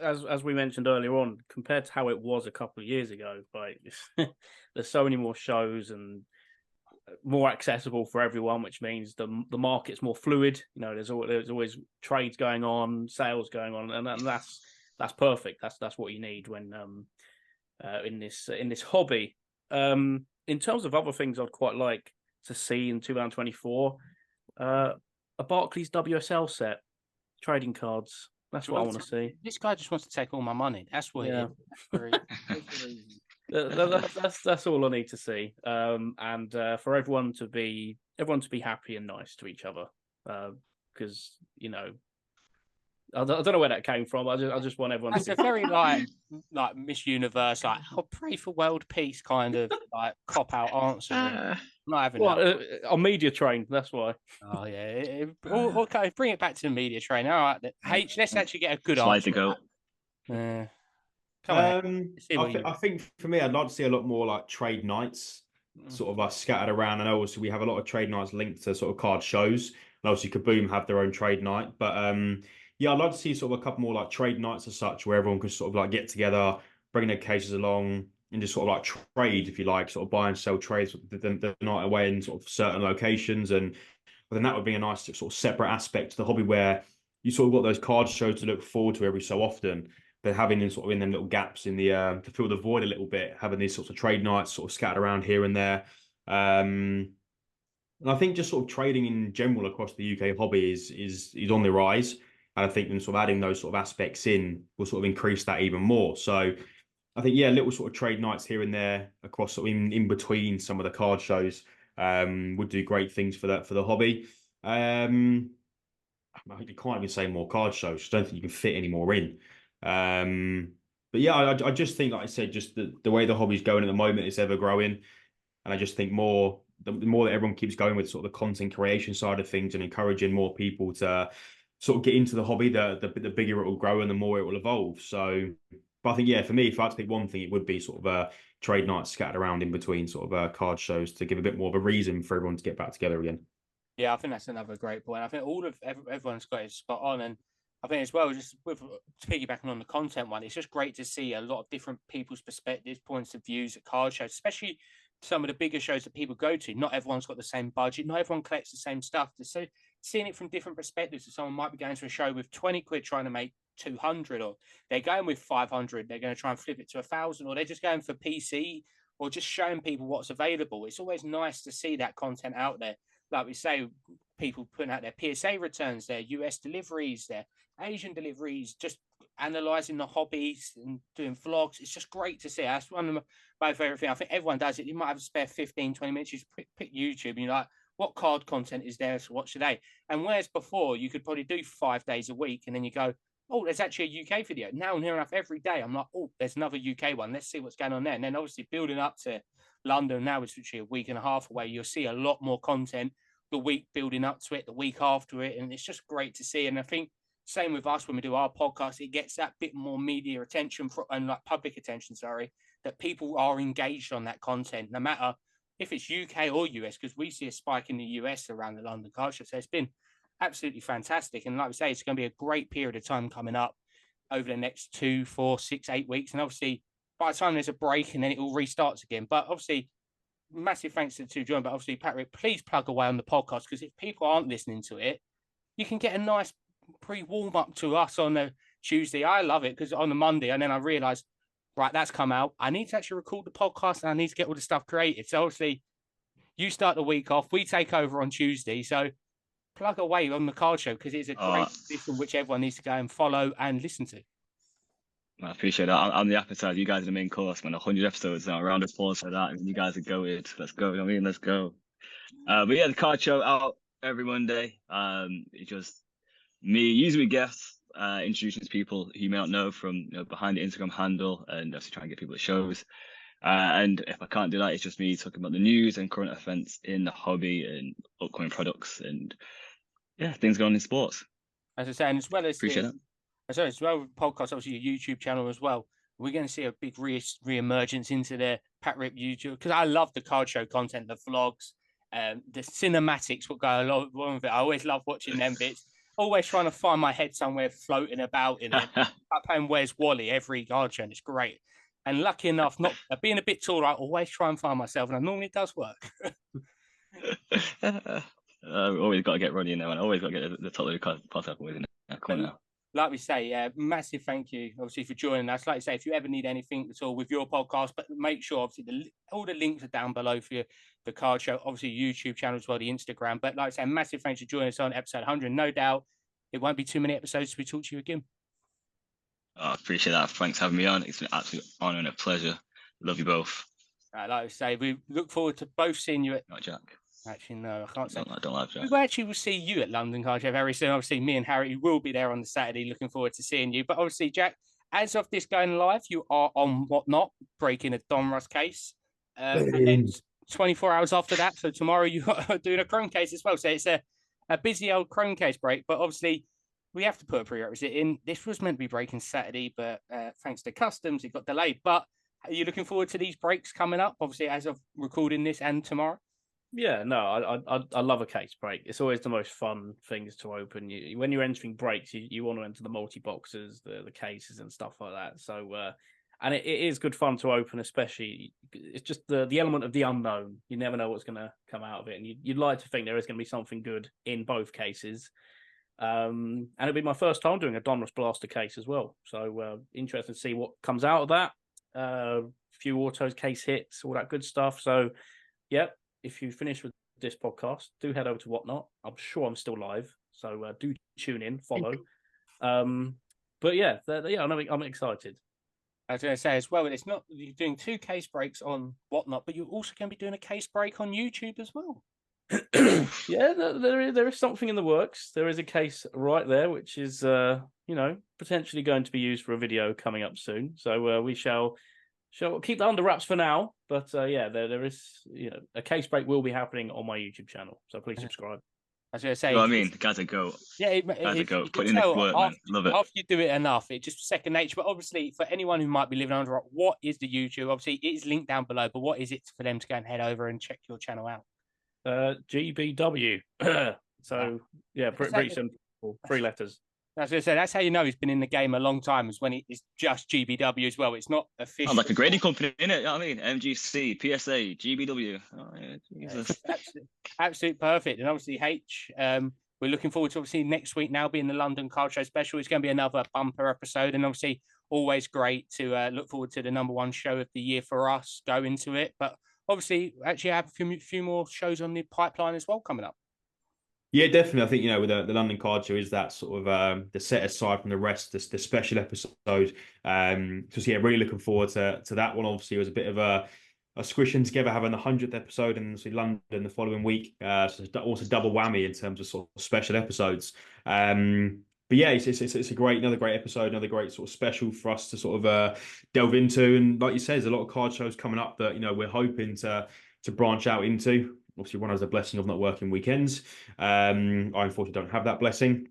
as we mentioned earlier on, compared to how it was a couple of years ago, like there's so many more shows and more accessible for everyone, which means the market's more fluid. There's always trades going on, sales going on, and that's perfect. That's what you need when in this hobby. In terms of other things, I'd quite like to see in 2024, a Barclays WSL set, trading cards. That's what I want to see. This guy just wants to take all my money. That's what it is. That's all I need to see, and for everyone to be happy and nice to each other, because I don't know where that came from. I just want everyone. It's a very like Miss Universe, like I'll pray for world peace kind of like cop out answer. I'm not having that. I'm media trained. That's why. Oh yeah. Okay, bring it back to the media train. All right, H. Let's actually get a good answer. To go. Come on. I think for me, I'd like to see a lot more like trade nights, sort of like scattered around. I know obviously we have a lot of trade nights linked to sort of card shows, and obviously Kaboom have their own trade night. But yeah, I'd like to see sort of a couple more like trade nights as such, where everyone could sort of like get together, bring their cases along, and just sort of like trade, if you like, sort of buy and sell trades the night away in sort of certain locations. And then that would be a nice sort of separate aspect to the hobby where you sort of got those card shows to look forward to every so often. But having them sort of in them little gaps in the to fill the void a little bit, having these sorts of trade nights sort of scattered around here and there. And I think just sort of trading in general across the UK hobby is on the rise. And I think them sort of adding those sort of aspects in will sort of increase that even more. So I think, yeah, little sort of trade nights here and there across sort of in between some of the card shows would do great things for the hobby. I think you can't even say more card shows. I don't think you can fit any more in. But yeah, I just think, like I said, just the way the hobby's going at the moment is ever growing. And I just think the more that everyone keeps going with sort of the content creation side of things and encouraging more people to sort of get into the hobby, the bigger it will grow and the more it will evolve. So, but I think, yeah, for me, if I had to pick one thing, it would be sort of a trade night scattered around in between sort of card shows to give a bit more of a reason for everyone to get back together again. Yeah, I think that's another great point. I think everyone's got it spot on, and I think as well, just with piggybacking on the content one, it's just great to see a lot of different people's perspectives, points of views at card shows, especially some of the bigger shows that people go to. Not everyone's got the same budget. Not everyone collects the same stuff. So seeing it from different perspectives, so someone might be going to a show with 20 quid trying to make 200, or they're going with 500, they're going to try and flip it to 1,000, or they're just going for PC, or just showing people what's available. It's always nice to see that content out there. Like we say, people putting out their PSA returns, their US deliveries, their Asian deliveries, just analysing the hobbies and doing vlogs. It's just great to see. That's one of my favourite things. I think everyone does it. You might have a spare 15, 20 minutes. You just pick YouTube and you're like, what card content is there to watch today? And whereas before, you could probably do 5 days a week and then you go, oh, there's actually a UK video. Now, near enough every day, I'm like, oh, there's another UK one. Let's see what's going on there. And then obviously building up to London, now it's literally a week and a half away. You'll see a lot more content the week building up to it, the week after it. And it's just great to see. And I think same with us when we do our podcast, it gets that bit more media attention and like public attention, that people are engaged on that content, no matter if it's UK or US, because we see a spike in the US around the London Card Show. So it's been absolutely fantastic. And like we say, it's going to be a great period of time coming up over the next 2, 4, 6, 8 weeks. And obviously, by the time there's a break and then it all restarts again. But obviously, massive thanks to the two joined. But obviously, Patrick, please plug away on the podcast, because if people aren't listening to it, you can get a nice pre-warm up to us on the Tuesday. I love it because on the Monday, and then I realised right, that's come out. I need to actually record the podcast and I need to get all the stuff created. So obviously, you start the week off. We take over on Tuesday. So plug away on the card show because it's a great listen which everyone needs to go and follow and listen to. I appreciate that. I'm the appetizer. You guys are the main course, man. 100 episodes now. A round of applause for that. You guys are goated. Let's go. You know what I mean, let's go. But yeah, the card show out every Monday. It's just me usually guests, introducing people who you may not know from behind the Instagram handle, and obviously trying to get people to shows. And if I can't do that, it's just me talking about the news and current events in the hobby and upcoming products and things going on in sports. As I say, and as well as appreciate that. As well with podcast, obviously your YouTube channel as well. We're going to see a big re-emergence into the PackripMahomes YouTube because I love the card show content, the vlogs, the cinematics. What go along with it. I always love watching them bits. Always trying to find my head somewhere floating about in it. I'm playing Where's Wally every card show, and it's great. And lucky enough, not being a bit taller, I always try and find myself, and normally it does work. Always got to get Ronnie in there, man. Always got to get the top of the podcast always in there. Come on now. Like we say, massive thank you, obviously, for joining us. Like I say, if you ever need anything at all with your podcast, but make sure, obviously, all the links are down below for you, the card show, obviously, YouTube channel as well, the Instagram. But like I say, massive thanks for joining us on episode 100. No doubt it won't be too many episodes till we talk to you again. I appreciate that. Thanks for having me on. It's been an absolute honor and a pleasure. Love you both. Like I say, we look forward to both seeing you at... Not Jack. Actually, no, I can't say. I don't like Jack. We actually will see you at London Card Show very soon. Obviously, me and Harry will be there on the Saturday. Looking forward to seeing you. But obviously, Jack, as of this going live, you are on Whatnot, breaking a Donruss case. And then 24 hours after that, so tomorrow you are doing a Chrome case as well. So it's a busy old Chrome case break. But obviously, we have to put a prerequisite in. This was meant to be breaking Saturday, but thanks to customs, it got delayed. But are you looking forward to these breaks coming up, obviously, as of recording this and tomorrow? Yeah, no, I love a case break. It's always the most fun things to open. When you're entering breaks, you want to enter the multi-boxes, the cases and stuff like that. So, and it is good fun to open, especially, it's just the element of the unknown. You never know what's going to come out of it. And you'd like to think there is going to be something good in both cases. And it'll be my first time doing a Donruss Blaster case as well. So, interested to see what comes out of that. Few autos, case hits, all that good stuff. So, yep. If you finish with this podcast, do head over to Whatnot. I'm sure I'm still live, so do tune in, follow. But yeah, I'm excited. I was going to say as well, it's not you're doing 2 case breaks on Whatnot, but you're also going to be doing a case break on YouTube as well. Yeah, there is something in the works. There is a case right there, which is potentially going to be used for a video coming up soon. So we shall keep that under wraps for now, but there is, a case break will be happening on my YouTube channel, so please subscribe. I was going to say, I mean, the guys are go. Yeah, guys are go. Put in the work, man. Love it. After you do it enough, it's just second nature. But obviously, for anyone who might be living under a rock, what is the YouTube? Obviously, it is linked down below, but what is it for them to go and head over and check your channel out? GBW. So yeah, pretty simple. 3 letters. I was going to say, that's how you know he's been in the game a long time, is when it's just GBW as well. It's not official. Sounds like a grading company, innit? You know what I mean? MGC, PSA, GBW. Oh, yeah, Jesus. Absolute perfect. And obviously, we're looking forward to, obviously, next week now being the London Card Show special. It's going to be another bumper episode. And obviously, always great to look forward to the #1 show of the year for us, go into it. But obviously, actually, I have a few more shows on the pipeline as well coming up. Yeah, definitely. I think, with the London Card Show is that sort of the set aside from the rest, the special episode. Just really looking forward to that one. Obviously, it was a bit of a squishing together, having the 100th episode and so London the following week. So it's also double whammy in terms of sort of special episodes. But yeah, it's another great episode, another great sort of special for us to sort of delve into. And like you said, there's a lot of card shows coming up that we're hoping to branch out into. Obviously, one has the blessing of not working weekends. I unfortunately don't have that blessing.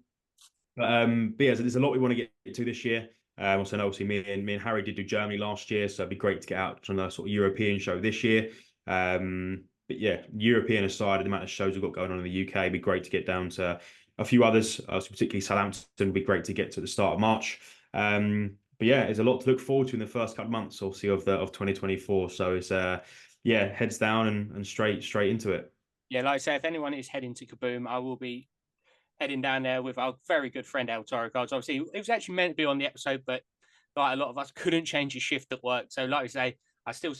But yeah, so there's a lot we want to get to this year. Also, obviously, me and Harry did do Germany last year, so it'd be great to get out on a sort of European show this year. But yeah, European aside, the amount of shows we've got going on in the UK, it'd be great to get down to a few others, particularly Southampton would be great to get to the start of March. But yeah, there's a lot to look forward to in the first couple of months, obviously, of 2024. So it's heads down and straight into it. Yeah, like I say, if anyone is heading to Kaboom, I will be heading down there with our very good friend El Toro Cards. Obviously, it was actually meant to be on the episode, but like a lot of us, couldn't change his shift at work. So like I say,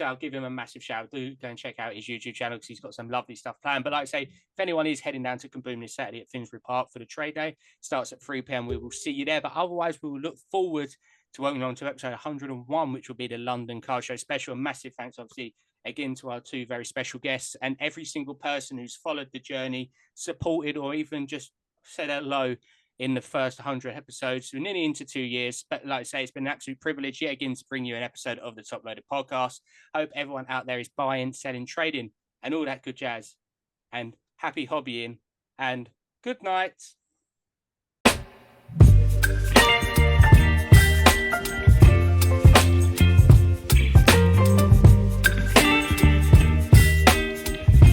I'll give him a massive shout. Do go and check out his YouTube channel because he's got some lovely stuff planned. But like I say, if anyone is heading down to Kaboom this Saturday at Finsbury Park for the trade day, starts at 3 p.m. We will see you there. But otherwise, we will look forward to welcoming on to episode 101, which will be the London Car Show special. And massive thanks, obviously, again to our two very special guests and every single person who's followed the journey, supported, or even just said hello in the first 100 episodes. We're nearly into 2 years, but like I say, it's been an absolute privilege yet again to bring you an episode of the Top Loaded Podcast. I hope everyone out there is buying, selling, trading, and all that good jazz. And happy hobbying, and good night.